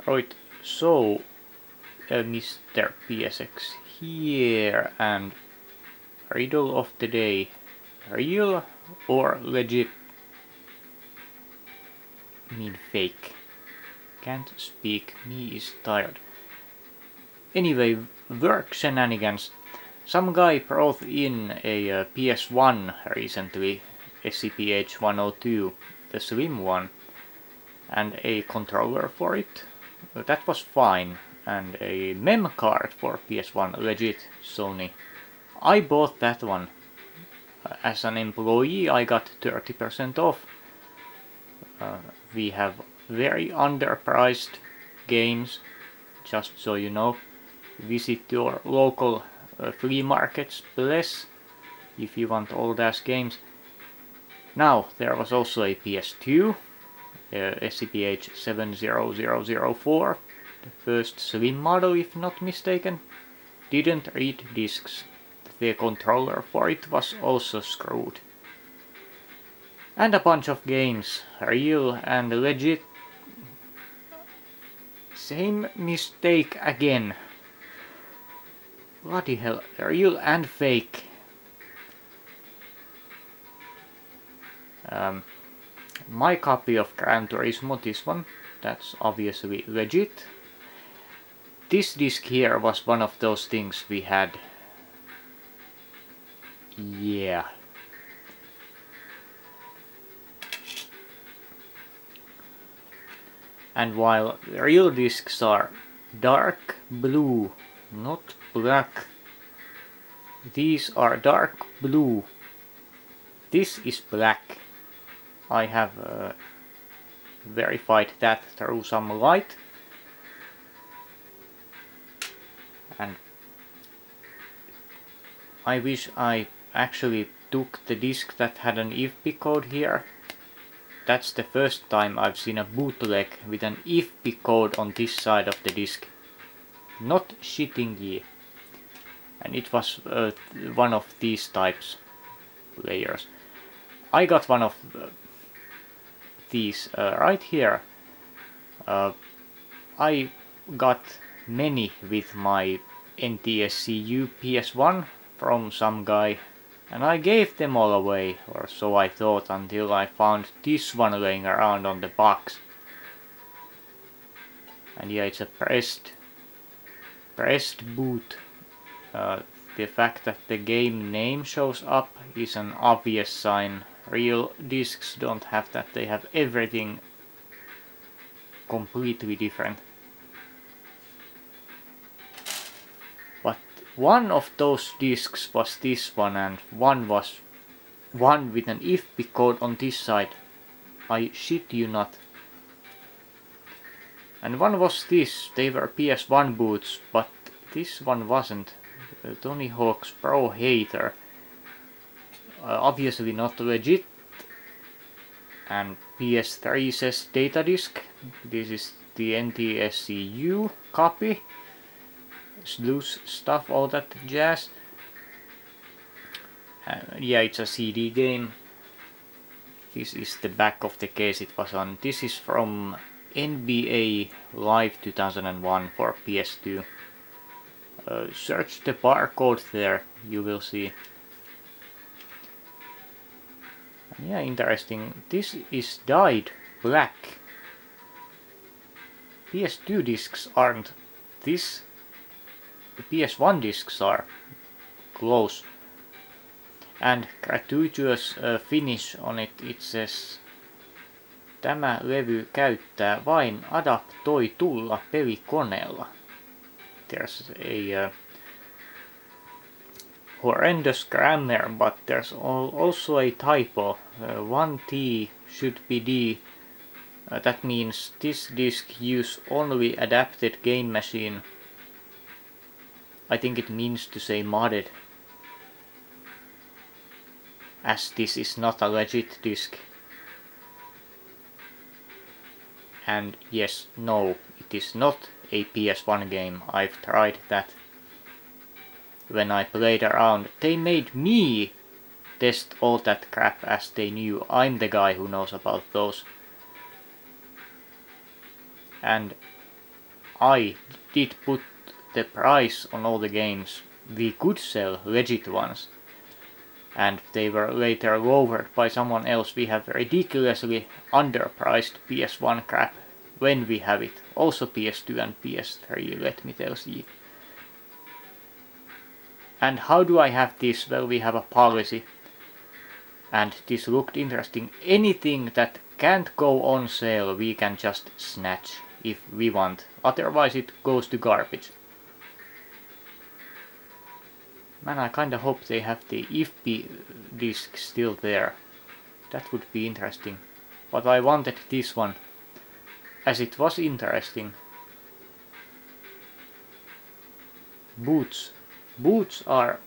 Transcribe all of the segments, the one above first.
Right, so Mr. PSX here, and riddle of the day. Real or legit? Mean fake. Can't speak, me is tired. Anyway, work shenanigans. Some guy brought in a PS1 recently, SCPH 102, the slim one, and a controller for it. That was fine, and a mem card for PS1, legit Sony. I bought that one. As an employee, I got 30% off. We have very underpriced games, just so you know. Visit your local flea markets, please, if you want old ass games. Now, there was also a PS2, SCPH 70004, the first slim model if not mistaken. Didn't read discs. The controller for it was also screwed. And a bunch of games, real and legit. Same mistake again. Bloody hell, real and fake. My copy of Gran Turismo, this one, that's obviously legit. This disc here was one of those things we had. Yeah. And while real discs are dark blue, not black, these are dark blue. This is black. I have verified that through some light. And I wish I actually took the disc that had an IFP code here. That's the first time I've seen a bootleg with an IFP code on this side of the disc. Not shitting ye. And it was one of these types layers. I got one of these right here. I got many with my NTSC PS1 from some guy, and I gave them all away, or so I thought, until I found this one laying around on the box. And yeah, it's a pressed boot. The fact that the game name shows up is an obvious sign. Real discs don't have that, they have everything completely different. But one of those discs was this one, and one was one with an IFP code on this side. I shit you not. And one was this, they were PS1 boots, but this one wasn't. Tony Hawk's Pro Hater. Obviously not legit. And PS3 says data disc. This is the NTSC copy. Loose stuff, all that jazz. Yeah, it's a CD game. This is the back of the case it was on. This is from NBA Live 2001 for PS2. Search the barcode there, you will see. Yeah, interesting. This is dyed black. PS2 discs aren't this. The PS1 discs are close. And gratuitous Finnish on it, it says: tämä levy käyttää vain adaptoitulla pelikoneella. There's a horrendous grammar, but there's also a typo. One T should be D. That means this disc use only adapted game machine. I think it means to say modded, as this is not a legit disc. And yes, no, it is not a PS1 game. I've tried that. When I played around, they made me test all that crap, as they knew I'm the guy who knows about those. And I did put the price on all the games we could sell, legit ones, and they were later lowered by someone else. We have ridiculously underpriced PS1 crap when we have it. Also PS2 and PS3, let me tell you. And how do I have this? Well, we have a policy. And this looked interesting. Anything that can't go on sale we can just snatch if we want. Otherwise it goes to garbage. Man, I kinda hope they have the IFP disc still there. That would be interesting. But I wanted this one, as it was interesting. Boots. Boots are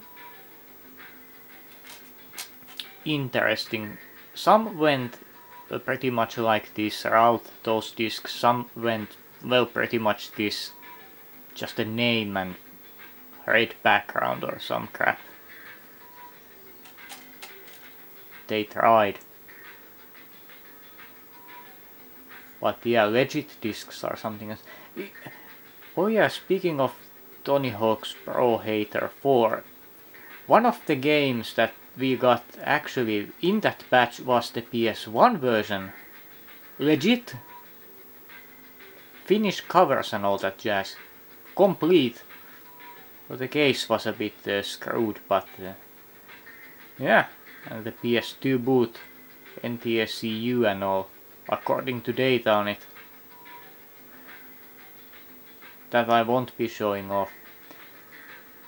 interesting. Some went pretty much like this route, those discs. Some went, well, pretty much this, just a name and red background or some crap. They tried. But yeah, legit discs are something else. Oh yeah, speaking of Tony Hawk's Pro Hater 4, one of the games that we got actually in that batch was the PS1 version. Legit. Finnish covers and all that jazz. Complete. Well, the case was a bit screwed, but yeah. And the PS2 boot, NTSC and all, according to data on it. That I won't be showing off.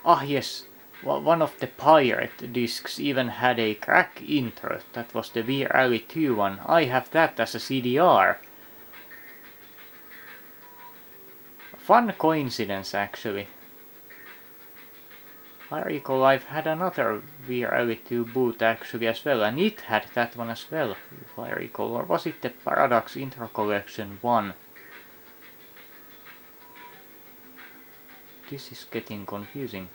Ah yes, one of the pirate discs even had a crack intro. That was the V-Rally 2 one. I have that as a CDR. Fun coincidence actually. I recall I've had another V-Rally 2 boot actually as well, and it had that one as well, if I recall. Or was it the Paradox Intro Collection 1? This is getting confusing.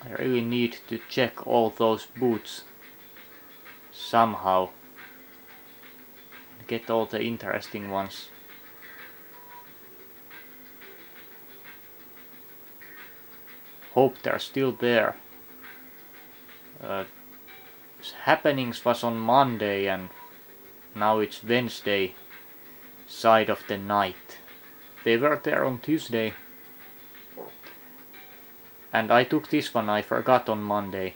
I really need to check all those boots somehow and get all the interesting ones. Hope they're still there. Happenings was on Monday and now it's Wednesday, side of the night. They were there on Tuesday. And I took this one, I forgot on Monday.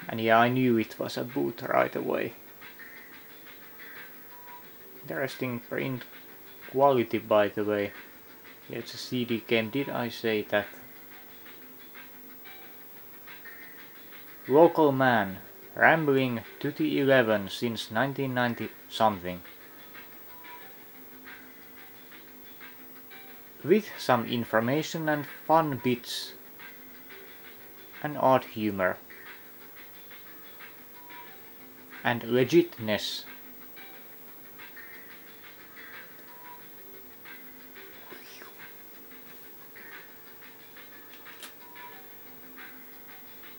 And yeah, I knew it was a boot right away. Interesting print quality, by the way. Yeah, it's a CD game, did I say that? Local man, rambling to the 11 since 1990 something. With some information and fun bits and odd humor and legitness